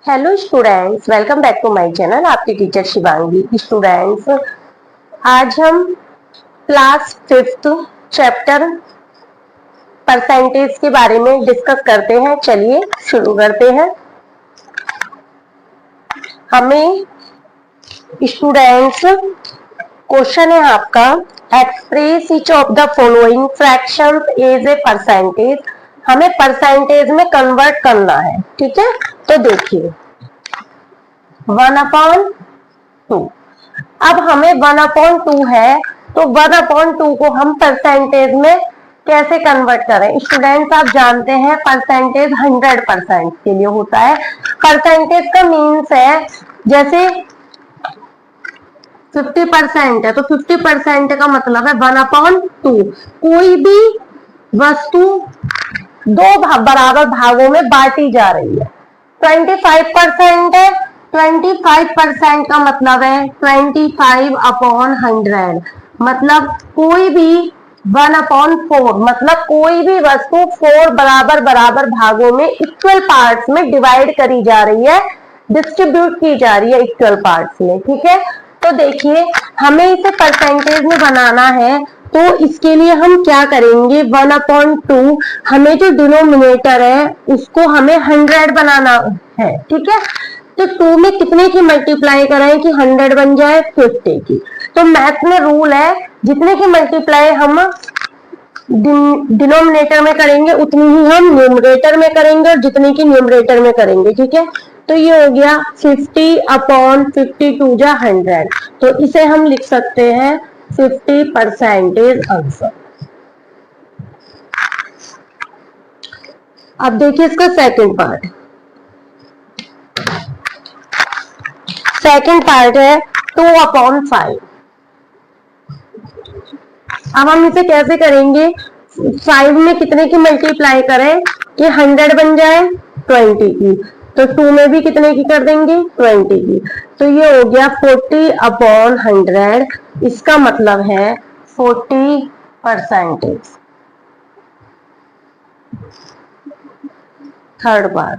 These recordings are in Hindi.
Hello students, welcome back to my channel. आपकी टीचर शिवांगी। स्टूडेंट्स, आज हम क्लास 5th चैप्टर परसेंटेज के बारे में डिस्कस करते हैं। चलिए शुरू करते हैं। हमें स्टूडेंट्स क्वेश्चन है आपका, express each of the following fractions as a percentage. हमें परसेंटेज में कन्वर्ट करना है, ठीक है। तो देखिए 1/2। अब हमें 1/2 है, तो 1/2 को हम परसेंटेज में कैसे कन्वर्ट करें। स्टूडेंट्स, आप जानते हैं परसेंटेज 100% के लिए होता है। परसेंटेज का मीन्स है, जैसे 50% है तो 50% का मतलब है 1/2। कोई भी वस्तु दो बराबर भागों में बांटी जा रही है। 25% है, 25% का मतलब है 25/100। मतलब कोई भी 1/4, मतलब कोई भी वस्तु 4 बराबर बराबर भागों में इक्वल पार्ट्स में डिवाइड करी जा रही है, डिस्ट्रीब्यूट की जा रही है इक्वल पार्ट्स में, ठीक है। तो देखिए हमें इसे परसेंटेज में बनाना है, तो इसके लिए हम क्या करेंगे, 1/2 हमें जो डिनोमिनेटर है उसको हमें 100 बनाना है, ठीक है। तो 2 में कितने की मल्टीप्लाई कराएं कि 100 बन जाए, 50 की। तो मैथ में रूल है, जितने की मल्टीप्लाई हम डिनोमिनेटर में करेंगे उतनी ही हम न्यूमरेटर में करेंगे, और जितनी की न्यूमरेटर में करेंगे, ठीक है। तो ये हो गया 50/52 जा 100। तो इसे हम लिख सकते हैं 50% आंसर। अब देखिए इसका सेकंड पार्ट। सेकंड पार्ट है 2/5। अब हम इसे कैसे करेंगे, 5 में कितने की मल्टीप्लाई करें कि 100 बन जाए, 20 की। तो 2 में भी कितने की कर देंगे, 20 की। तो ये हो गया 40/100। इसका मतलब है 40%। थर्ड बार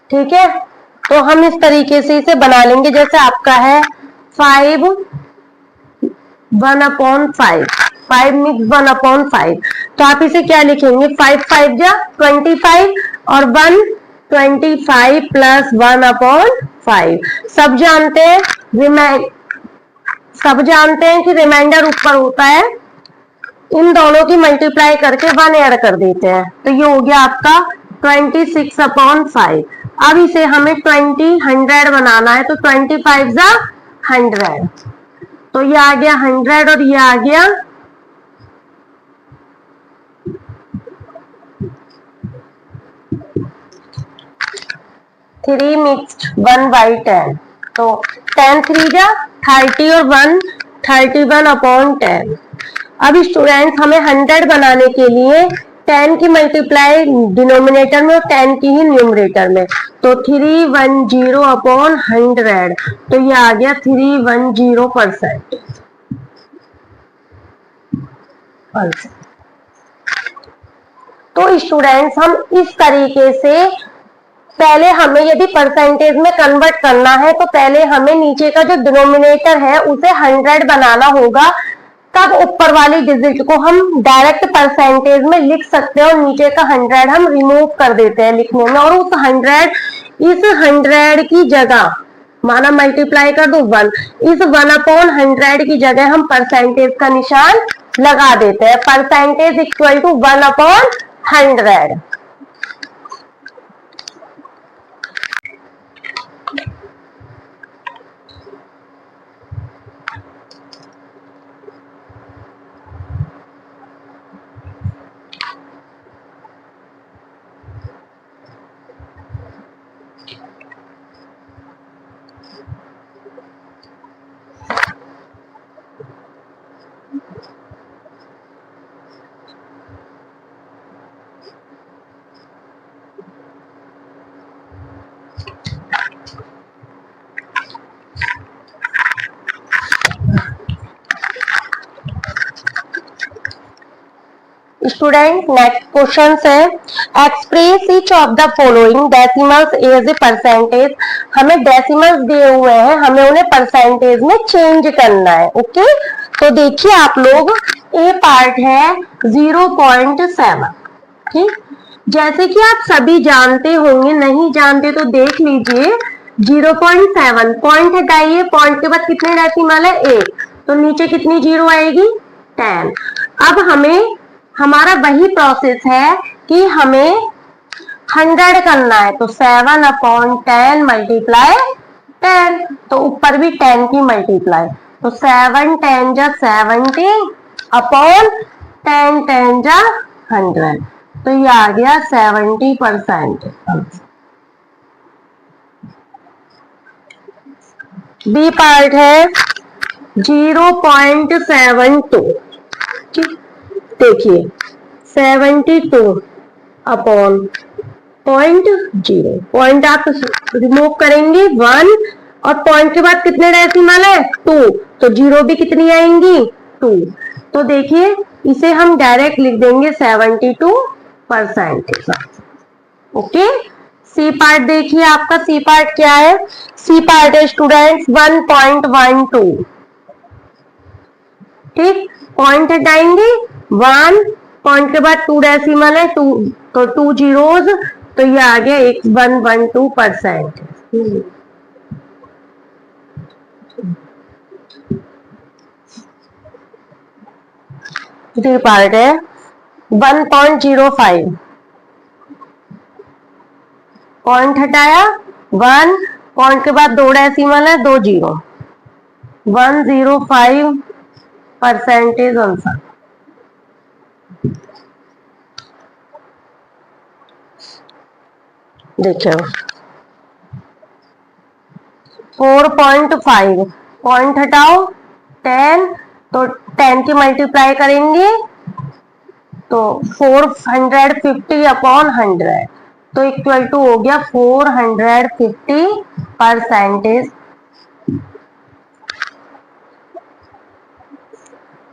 ठीक है। तो हम इस तरीके से इसे बना लेंगे, जैसे आपका है 5 1/5, 5 मिक्स 1/5। तो आप इसे क्या लिखेंगे, 5 5 जा 25 और 1 25 प्लस 1/5। सब जानते हैं कि रिमाइंडर ऊपर होता है, इन दोनों की मल्टीप्लाई करके 1 ऐड कर देते हैं। तो ये हो गया आपका 26/5। अब इसे हमें 100 बनाना है, तो 25 जा 100। तो ये आ गया 100 और ये आ गया 3 मिक्स्ड 1/10। तो 10 3 जा 30 और 1 31/10। अब स्टूडेंट्स, हमें 100 बनाने के लिए 10 की मल्टीप्लाई डिनोमिनेटर में और 10 की ही न्यूमरेटर में। तो 310/100। तो ये आ गया 310%। तो स्टूडेंट्स, हम इस तरीके से पहले हमें यदि परसेंटेज में कन्वर्ट करना है, तो पहले हमें नीचे का जो डिनोमिनेटर है उसे 100 बनाना होगा। तब ऊपर वाली डिजिट को हम डायरेक्ट परसेंटेज में लिख सकते हैं, और नीचे का 100 हम रिमूव कर देते हैं लिखने में, और इस 100 की जगह माना मल्टीप्लाई कर दो 1, इस 1/100 की जगह हम परसेंटेज का निशान लगा देते हैं। Percentage equal to 1/100। Student next question है, express each of the following decimals as a percentage. हमें डेसिमल्स दिए हुए हैं, हमें उन्हें परसेंटेज में चेंज करना है। ओके, तो देखिए आप लोग, ए पार्ट है 0.7। ठीक, जैसे कि आप सभी जानते होंगे, नहीं जानते तो देख लीजिए। 0.7 पॉइंट हटाइए, पॉइंट के बाद कितने डेसिमल है, 1, तो नीचे कितनी जीरो आएगी, 10। अब हमें हमारा वही प्रोसेस है कि हमें 100 करना है, तो 7/10 मल्टीप्लाई 10, तो ऊपर भी 10 की मल्टीप्लाई, तो 7 10 जा 70 अपॉन 10 10 जा 100, तो ये आ गया 70%। बी पार्ट है 0.72। देखिए 72 अपॉन 0.0, पॉइंट आप रिमूव करेंगे 1, और पॉइंट के बाद कितने डेसिमल है, 2, तो जीरो भी कितनी आएंगी, 2। तो देखिए इसे हम डायरेक्ट लिख देंगे 72%। ओके, सी पार्ट देखिए, आपका सी पार्ट क्या है, सी पार्ट है स्टूडेंट्स 1.12। ठीक, पॉइंट हटाएंगे 1, पॉइंट के बाद 2 डेसिमल है, 2, तो 2 जीरोज, तो ये आ गया 112%। डी पार्ट है 1.05, पॉइंट हटाया 1, पॉइंट के बाद 2 डेसिमल है, 2 जीरो, 105% आंसर। देखिए 4.5, पॉइंट हटाओ 10, तो 10 की मल्टीप्लाई करेंगे तो 450 अपॉन 100, तो इक्वल टू हो गया 450%।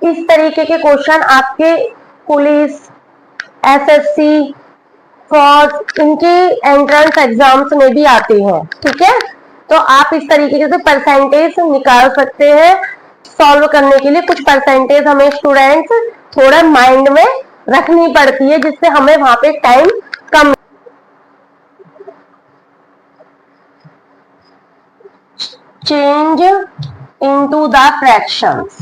इस तरीके के क्वेश्चन आपके पुलिस, एसएससी, फौज, इनके एंट्रेंस एग्जाम्स में भी आते हैं। ठीक है, तो आप इस तरीके से परसेंटेज निकाल सकते हैं। सॉल्व करने के लिए कुछ परसेंटेज हमें स्टूडेंट्स थोड़ा माइंड में रखनी पड़ती है, जिससे हमें वहां पे time come. Change into the fractions,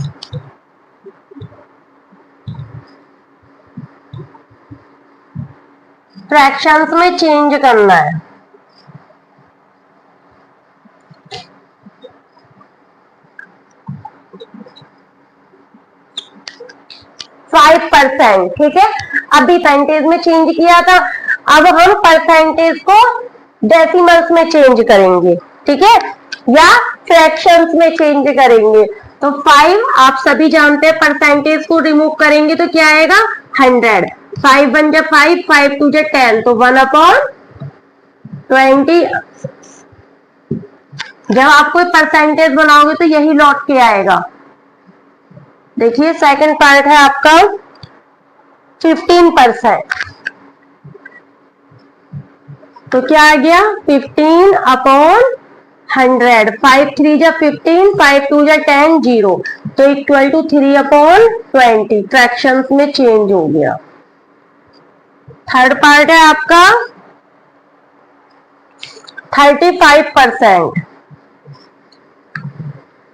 fractions में चेंज करना है। 5%। ठीक है, अभी परसेंटेज में चेंज किया था, अब हम परसेंटेज को डेसिमल्स में चेंज करेंगे। ठीक है, या फ्रैक्शंस में चेंज करेंगे। तो 5 आप सभी जानते हैं, परसेंटेज को रिमूव करेंगे तो क्या आएगा, 100। 5 1 जा 5, 5 2 जा 10, तो 1/20। जब आप कोई परसेंटेज बनाओगे तो यही लौट के आएगा। देखिए सेकंड पार्ट है आपका 15%, तो क्या आ गया 15/100। 5 3 जा 15, 5 2 जा 10, 0, तो इक्वल टू 3/20। फ्रैक्शंस में चेंज हो गया। थर्ड पार्ट है आपका 35%,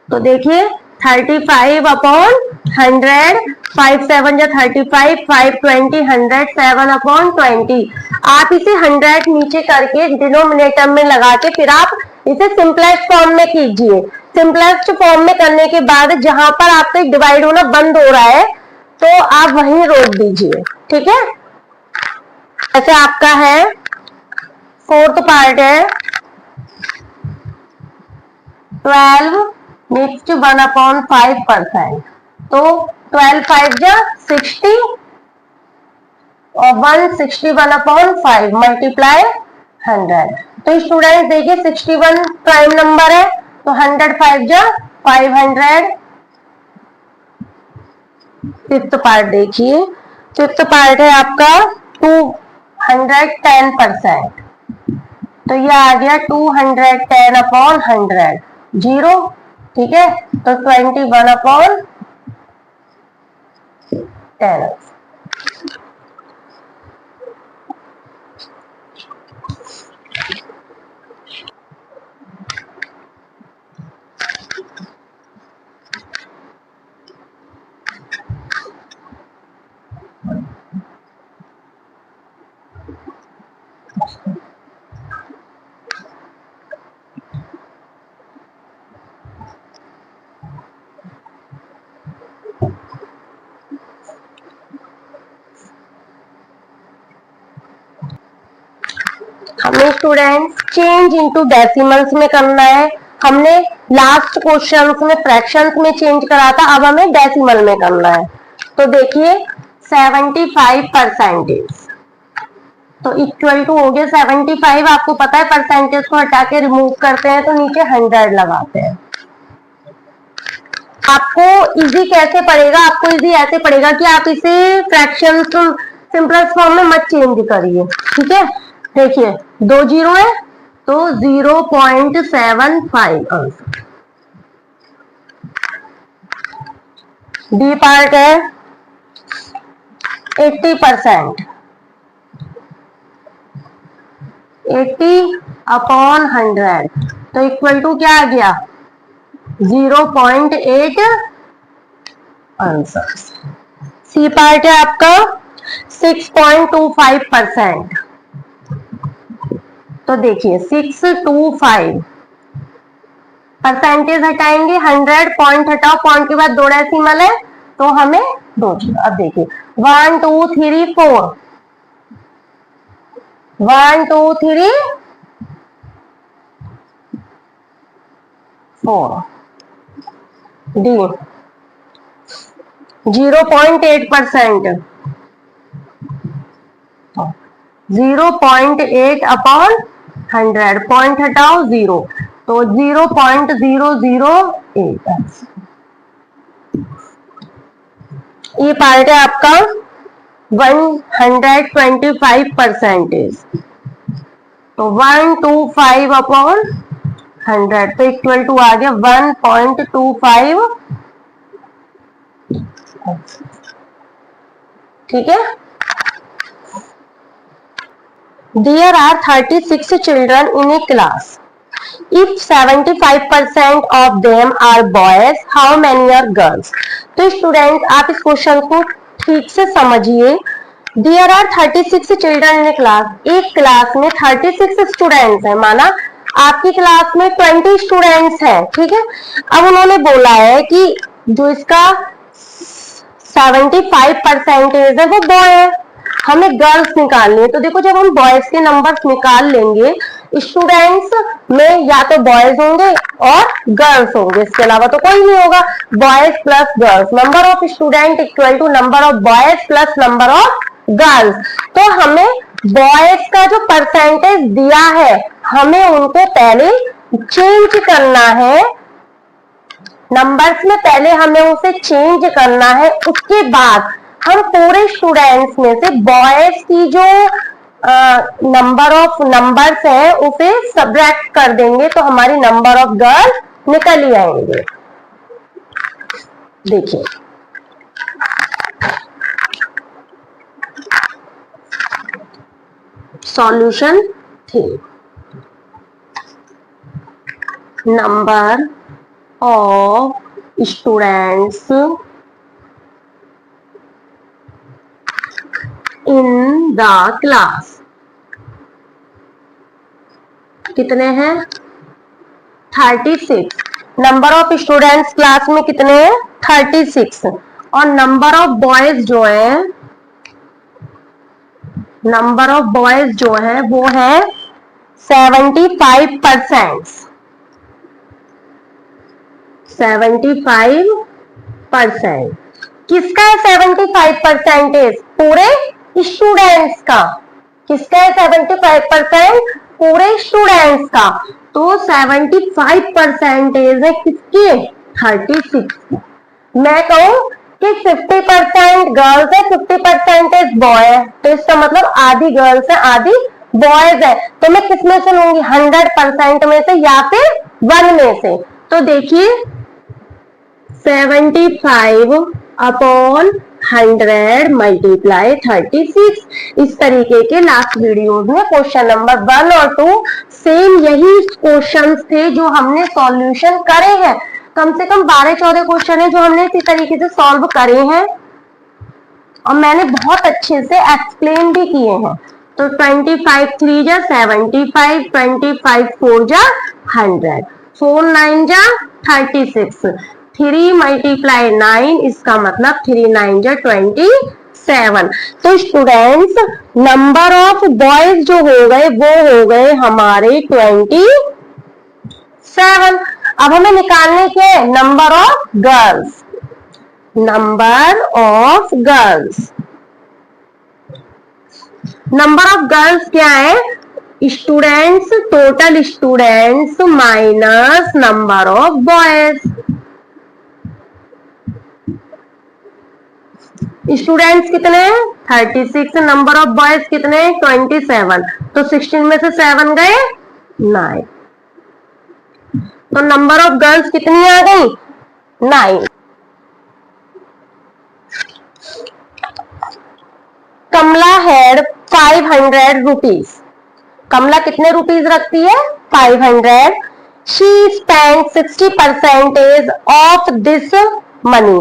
तो देखिए 35/100, 5 7 जा 35, 5 20 100, 7/20। आप इसे 100 नीचे करके डिनोमिनेटर में लगा के फिर आप इसे सिंपलेस्ट फॉर्म में कीजिए। सिंपलेस्ट फॉर्म में करने के बाद जहां पर आपसे डिवाइड होना बंद हो रहा है तो आप वहीं रोक दीजिए। ठीक है, ऐसे आपका है फोर्थ पार्ट है 12 नेक्स्ट 1/5%, तो 12 5 जा 60 और 160 1/5 मल्टीप्लाई 100। तो स्टूडेंट देखिए 61 प्राइम नंबर है, तो 100 5 जा 500। फिफ्थ पार्ट देखिए फिफ्थ पार्ट है आपका 210%, तो ये आ गया 210 अपॉन 100, 0, ठीक है, तो 21 अपॉन 10। हमें स्टूडेंट्स चेंज इनटू डेसिमल्स में करना है। हमने लास्ट क्वेश्चन में फ्रैक्शंस में चेंज करा था, अब हमें डेसिमल में करना है। तो देखिए 75%, तो इक्वल टू हो गया 75। आपको पता है परसेंटेज को हटा के रिमूव करते हैं तो नीचे 100 लगाते हैं। आपको इजी कैसे पड़ेगा, आपको इजी ऐसे पड़ेगा कि आप इसे फ्रैक्शन सिंपलेस्ट फॉर्म में मत चेंज करिए, ठीक है। देखिए 2 जीरो है तो 0.75 आंसर। बी पार्ट है 80%, 80 अपॉन 100, तो इक्वल टू क्या आ गया 0.8 आंसर। सी पार्ट है आपका 6.25%, तो देखिए 625 परसेंटेज हटाएंगे, 100 पॉइंट हटाओ, पॉइंट के बाद 2 डेसिमल है तो हमें 2 जीरो। अब देखिए 1 2 3 4, 1 2 3 4, डी 0.8%, 0.8 अपॉन 100, पॉइंट हटाओ 0, तो 0.008। ये पार्ट है आपका 125%, तो 125 अपॉन 100, तो इक्वल टू आ गया 1.25, ठीक है। There are 36 children in a class. If 75% of them are boys, how many are girls? तो स्टूडेंट आप इस क्वेश्चन को ठीक से समझिए। There are 36 children in a class. एक क्लास में 36 स्टूडेंट्स हैं, माना आपकी क्लास में 20 स्टूडेंट्स हैं, ठीक है। अब उन्होंने बोला है कि जो इसका 75% है वो बॉय है, हमें गर्ल्स निकालनी है। तो देखो जब हम बॉयज के नंबर्स निकाल लेंगे, स्टूडेंट्स में या तो बॉयज होंगे और गर्ल्स होंगे, इसके अलावा तो कोई नहीं होगा। Boys plus girls, number of student equal to number of boys plus number of girls. तो हमें बॉयज का जो परसेंटेज दिया है हमें उनको पहले चेंज करना है, नंबर्स में पहले हमें उसे चेंज करना है। उसके बाद हम पूरे स्टूडेंट्स में से बॉयज की जो नंबर ऑफ नंबर्स है उसे सब्ट्रैक्ट कर देंगे तो हमारी नंबर ऑफ गर्ल्स निकल ही आएंगे। देखिए सॉल्यूशन थी, number of students in the class कितने हैं 36। नंबर ऑफ स्टूडेंट्स क्लास में कितने हैं 36, और नंबर ऑफ बॉयज जो है, नंबर ऑफ बॉयज जो है वो है 75%। 75% किसका है 75%? पूरे स्टूडेंट्स का। किसका है 75%? पूरे स्टूडेंट्स का। तो 75% है किसके 36। मैं कहूं कि 50% गर्ल्स है 50% बॉय है, तो इसका मतलब आधी गर्ल्स है आधी बॉयज है। तो मैं किस में से लूंगी, 100% में से या फिर 1 में से। तो देखिए 75/100 मल्टीप्लाई 36। इस तरीके के लास्ट वीडियोज में क्वेश्चन नंबर 1 और 2 सेम यही क्वेश्चंस थे जो हमने सॉल्यूशन करे हैं। कम से कम 12-14 क्वेश्चन है जो हमने इसी तरीके से सॉल्व करे हैं और मैंने बहुत अच्छे से एक्सप्लेन भी किए हैं। तो 25 3 जा 75, 25 4 जा 100, 4 9 जा 36, 3 मल्टीप्लाई 9, इसका मतलब 3 9 जा 27। तो स्टूडेंट्स नंबर ऑफ बॉयज जो हो गए वो हो गए हमारे 27। अब हमें निकालने के number of girls, number of girls, number of girls क्या है, students, total students minus number of boys. Students कितने हैं 36, नंबर ऑफ बॉयज कितने हैं 27, तो 16 में से 7 गए 9, तो नंबर ऑफ गर्ल्स कितनी आ गई 9। कमला हैड 500 रुपीज, कमला कितने रुपीज रखती है 500। She spend 60% of this money,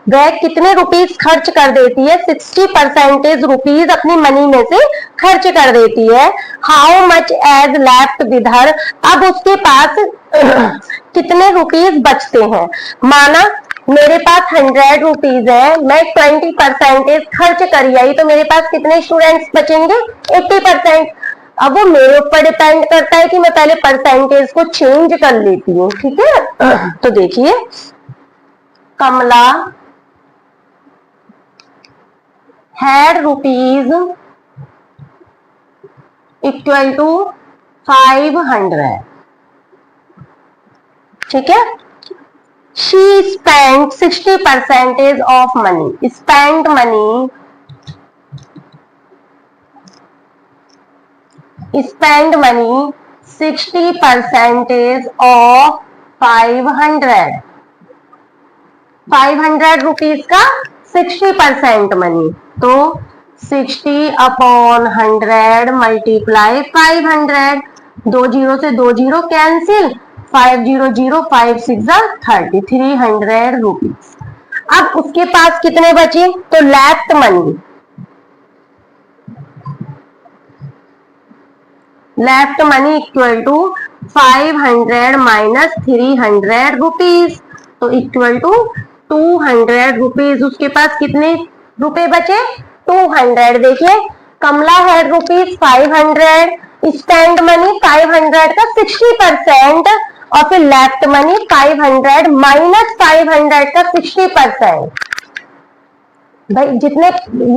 वह कितने रुपीज खर्च कर देती है 60% रुपीज अपनी मनी में से खर्च कर देती है। How much is left with her, अब उसके पास कितने रुपीज बचते हैं। माना मेरे पास 100 रुपीज है, मैं 20% खर्च करी आई, तो मेरे पास कितने स्टूडेंट्स बचेंगे 80%। अब वो मेरे ऊपर डिपेंड करता है कि मैं पहले परसेंटेज को चेंज कर लेती हूँ, ठीक है। तो देखिए कमला हैड रुपीज इक्वल टू 500, ठीक है। She spent 60% of money, spent money, spend money 60% of 500, 500 rupees का 60% मनी, तो 60/100 मल्टीप्लाई 500, 2 जीरो से 2 जीरो कैंसिल, 500 5 6 30, 300 रुपीज। अब उसके पास कितने बचे, तो left money, left money equal to 500 minus 300 rupees, तो इक्वल टू 200 रुपीज। उसके पास कितने रुपए बचे 200। देखिए कमला है रुपीज 500, स्पेंड मनी 500 का 60% और फिर लेफ्ट मनी 500 माइनस 500 का 60%। भाई जितने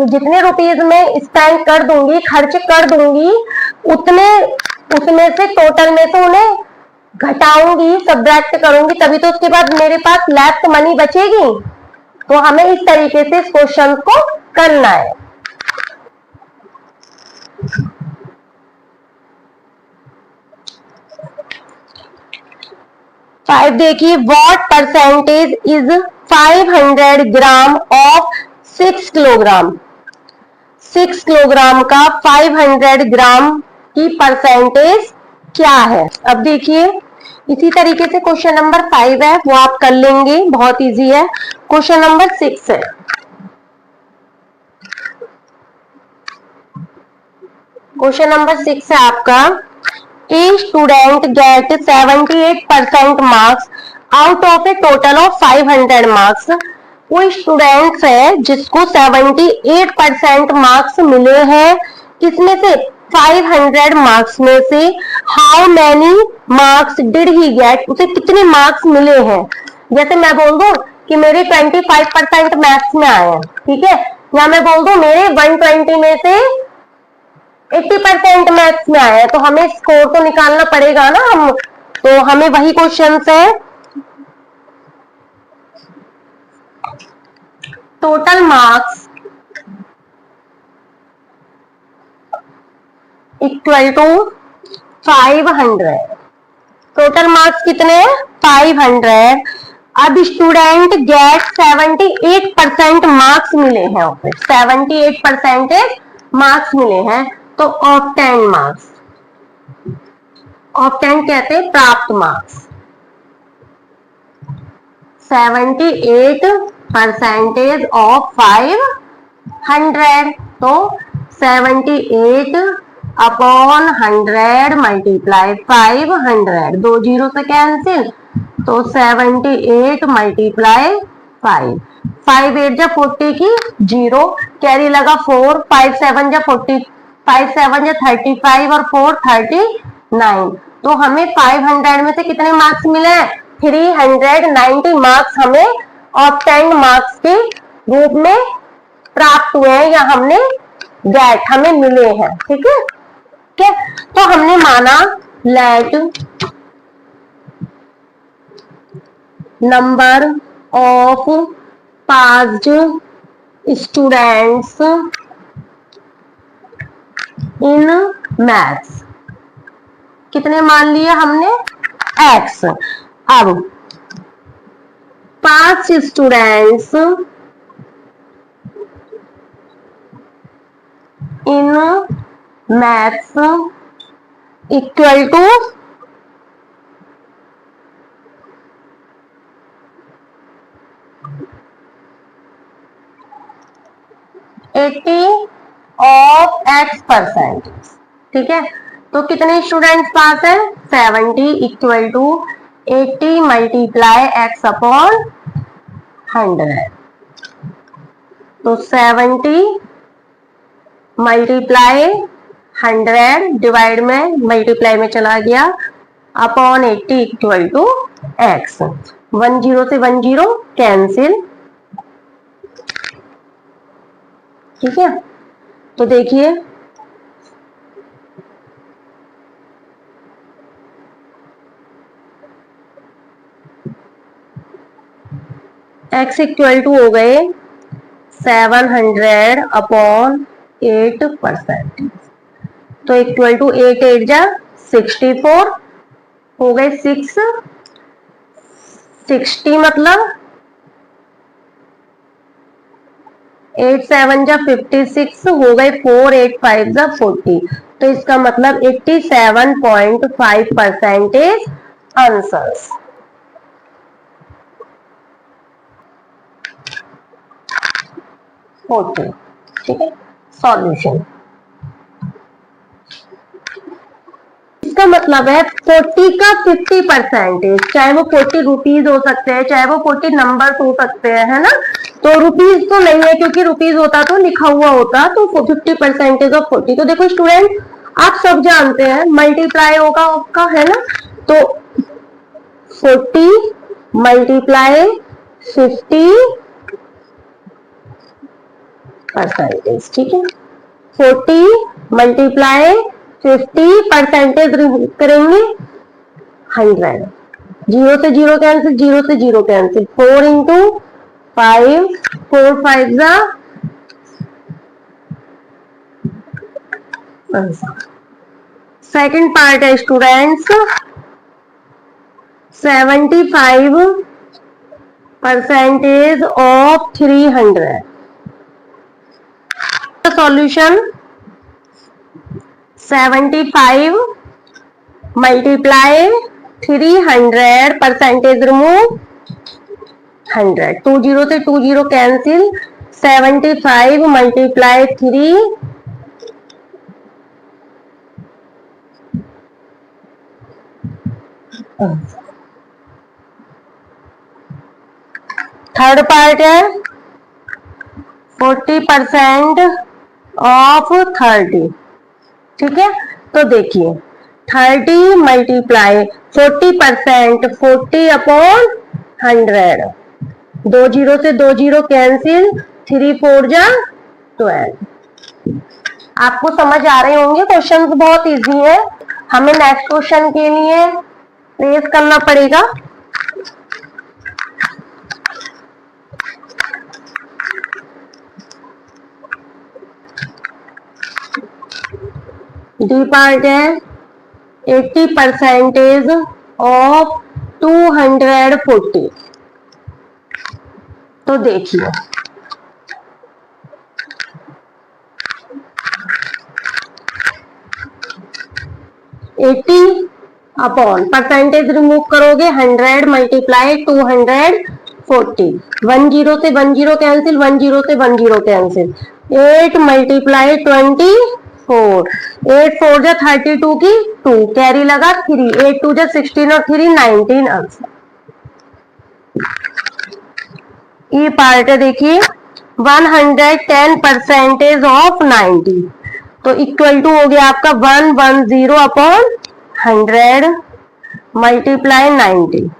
जितने रुपीज में स्पेंड कर दूंगी, खर्च कर दूंगी, उतने उसमें से टोटल में से उन्हें घटाऊंगी, सब्ट्रैक्ट करूंगी, तभी तो उसके बाद मेरे पास लेफ्ट मनी बचेगी। तो हमें इस तरीके से इस क्वेश्चन को करना है। फाइव देखिए, what percentage is 500 gram of 6 kilogram, 6 kilogram का 500 ग्राम की परसेंटेज क्या है। अब देखिए इसी तरीके से क्वेश्चन नंबर 5 है, वो आप कर लेंगे, बहुत इजी है। क्वेश्चन नंबर 6 है, क्वेश्चन नंबर 6 है आपका, a student gate 78% marks out of A total of 500 marks. कोई स्टूडेंट्स है जिसको 78% मार्क्स मिले हैं, किसमें से 500 मार्क्स में से। How many marks did he get, उसे कितने मार्क्स मिले हैं। जैसे मैं बोल दूं कि मेरे 25% मैथ्स में आए हैं, ठीक है, या मैं बोल दूं मेरे 120 में से 80% मैथ्स में आया है, तो हमें स्कोर तो निकालना पड़ेगा ना हम, तो हमें वही क्वेश्चन है। Total marks equal to 500। Total marks कितने हैं? 500। अब स्टूडेंट गेट 78% मार्क्स मिले हैं, उसे 78% मार्क्स मिले हैं, तो ऑब्टेन मार्क्स, ऑब्टेन कहते हैं प्राप्त मार्क्स। 78% ऑफ 500, तो 78 अपॉन 100 मल्टीप्लाई 500, 2 जीरो से कैंसिल, तो 78 मल्टीप्लाई 5, 5 8 जा 40 की 0, कैरी लगा 4, 5 7 जा 40, 5 7 जा 35 और 4 39, तो हमें 500 में से कितने मार्क्स मिले हैं? 390 मार्क्स हमें ऑब्टेन्ड मार्क्स के रूप में प्राप्त हुए हैं, या हमने गेट हमें मिले हैं। ठीक है, क्या? तो हमने माना let number of passed students in maths, कितने मान लिए हमने? x। अब pass students in maths equal to 80 of x%। ठीक है, तो कितने स्टूडेंट्स पास है? 70 equal to 80 multiply x upon 100, तो 70 मल्टीप्लाई 100 डिवाइड में मल्टीप्लाई में चला गया upon 80 equal to x। 1 zero से 1 जीरो कैंसिल। ठीक है, तो देखिए x इक्वल टू हो गए 700 अपॉन 8%, तो इक्वल टू 8 8 जा 64 हो गए 6, 60 मतलब 8 7 जा 56 हो गए 4 8 5 जा 40, तो इसका मतलब 87.5% आंसर्स। ठीक है, सॉल्यूशन। इसका मतलब है 40 का 50%, चाहे वो 40 रुपीज हो सकते हैं, चाहे वो 40 नंबर हो सकते हैं, है ना। तो रुपीज तो नहीं है, क्योंकि रुपीज होता तो लिखा हुआ होता, तो 50% ऑफ 40। तो देखो स्टूडेंट, आप सब जानते हैं मल्टीप्लाई होगा आपका, है ना, तो 40 मल्टीप्लाई 50%। ठीक है, 40 मल्टीप्लाई 50% करेंगे 100, जीरो से जीरो कैंसिल, जीरो से जीरो कैंसिल, 4 इंटू 5, 4 5 जा, सेकेंड पार्ट है students 75% of 300। Solution 75 multiply 300% remove 100, 2 zero से 2 zero cancel, 75 multiply 3 third part है 40% ऑफ 30। ठीक है, तो देखिए 30 मल्टीप्लाई 40%, 40 अपॉन 100, 2 जीरो से 2 जीरो कैंसिल, 3 4 जा 12। आपको समझ आ रहे होंगे, क्वेश्चंस बहुत इजी है। हमें नेक्स्ट क्वेश्चन के लिए रेस करना पड़ेगा। डी पार्ट है 80% ऑफ 240। तो देखिए 80 अपॉन परसेंटेज रिमूव करोगे 100 मल्टीप्लाई 240। 10 से 10 कैंसिल, 10 से 10 कैंसिल। 8 मल्टीप्लाई 24, 8 4 जा 32 की 2 कैरी लगा 3, 8 2 जा 16 और 3 19 आंसर। ई पार्ट है देखिए 110% ऑफ 90। तो इक्वल टू हो गया आपका 110 अपॉन 100 मल्टीप्लाई 90।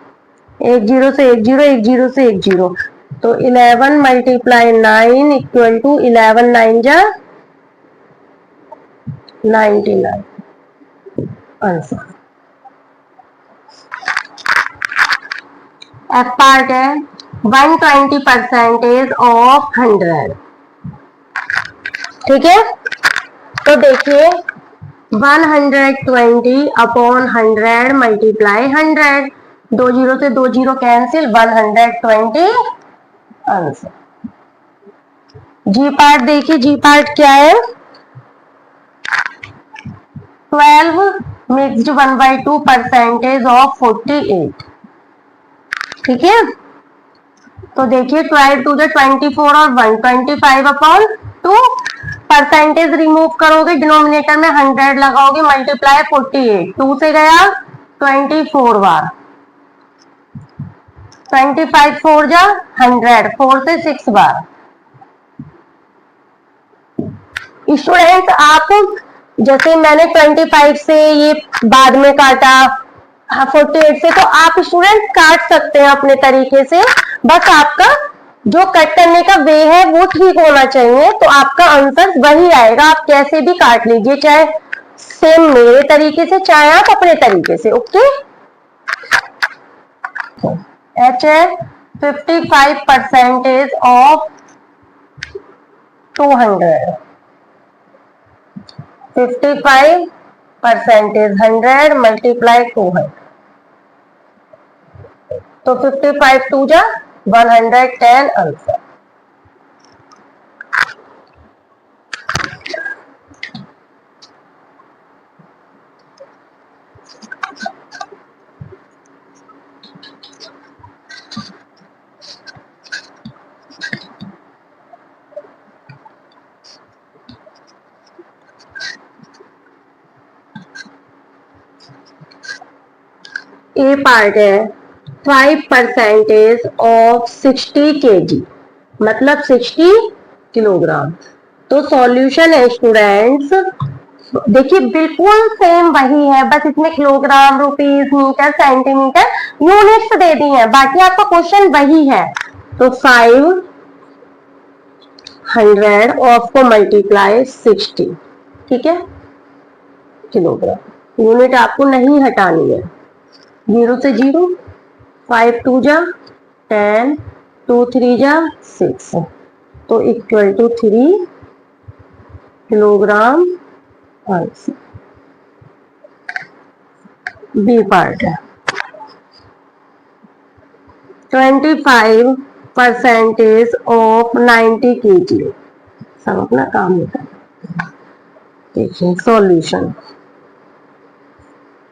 10 से 10, 10 से 10। तो 11 मल्टीप्लाई 9 इक्वल टू 11 9 जा 99 आंसर। एफ पार्ट है 120% ऑफ 100। ठीक है, तो देखिए 120 अपॉन 100 मल्टीप्लाई 100। 20 से 20 कैंसिल, 120 आंसर। जी पार्ट देखिए, जी पार्ट क्या है 12 मिक्स्ड 1/2% ऑफ 48। ठीक है, तो देखिए 12 2 जा 24 और 125 अपॉन 2। परसेंटेज रिमूव करोगे, डिनोमिनेटर में 100 लगाओगे, मल्टीप्लाई 48। 2 से गया 24 बार, 25 4 जा 100, 4 से 6 बार। स्टूडेंट्स आप जैसे मैंने 25 से ये बाद में काटा 48 से, तो आप स्टूडेंट काट सकते हैं अपने तरीके से, बस आपका जो कट करने का वे है वो ठीक होना चाहिए, तो आपका आंसर वही आएगा। आप कैसे भी काट लीजिए, चाहे सेम मेरे तरीके से, चाहे आप अपने तरीके से। ओके, एच है 55% ऑफ 200। 55% 100 मल्टीप्लाई 200। तो 55 2 जा 110 आंसर। ए पार्ट है 5% ऑफ 60 kg, मतलब 60 किलोग्राम। तो सॉल्यूशन है स्टूडेंट्स, देखिए बिल्कुल सेम वही है, बस इसमें kilogram, rupees, metre, centimetre units दे दी हैं, बाकी आपका क्वेश्चन वही है। तो 500 ऑफ को मल्टीप्लाई 60, ठीक है, किलोग्राम। यूनिट आपको नहीं हटानी है, 0 से 0, 5 2 जा 10, 2 3 जा 6, तो equal to 3 kilogram answer. B part है 25% ऑफ 90 kg। सब अपना काम होता है। देखिए सॉल्यूशन,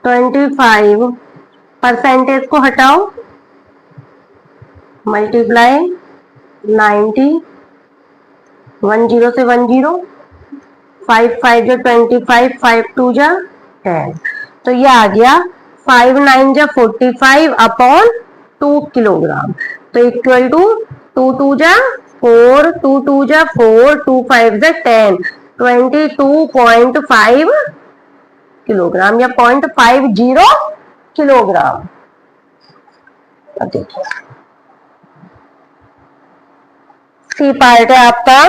25% को हटाओ, मल्टीप्लाई 90, 10 से 10, 5 5 जा 25, 5 2 जा 10। तो ये आ गया 5 9 जा 45 अपॉन 2 किलोग्राम। तो इक्वल टू 2 2 जा 4, 2 2 जा 4, 2 5 जा 10, 22.5 किलोग्राम या 0.50 किलोग्राम। अब देखिए सी पार्ट है आपका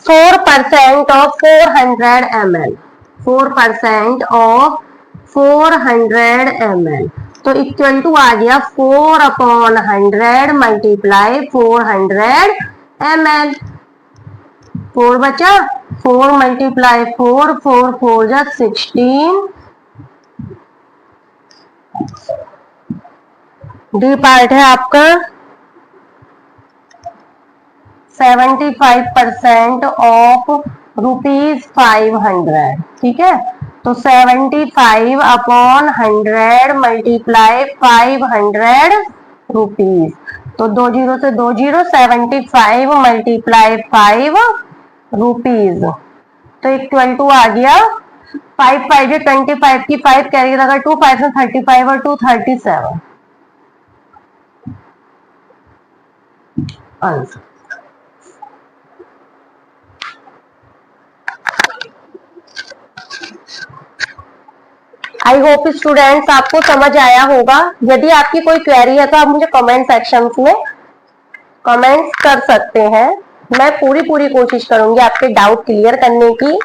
4% ऑफ 400 ml। 4% ऑफ 400 ml, तो इक्वल टू आ गया 4 अपॉन 100 मल्टीप्लाई 400 ml। 4 बचा, 4 मल्टीप्लाई 4, 4 4 जा 16। डी पार्ट है आपका 75% ऑफ ₹500। ठीक है, तो 75 अपॉन 100 मल्टीप्लाई 500 रुपीज। तो 2 जीरो से 2 जीरो, 75 मल्टीप्लाई 5 रुपीज, तो इक्वल टू आ गया 5 5 25 की 5 कैरी लगा 2, 5 में 35 और 2 37 आंसर। आई होप स्टूडेंट्स आपको समझ आया होगा। यदि आपकी कोई क्वेरी है तो आप मुझे कमेंट सेक्शन में कमेंट्स कर सकते हैं। मैं पूरी कोशिश करूंगी आपके डाउट क्लियर करने की।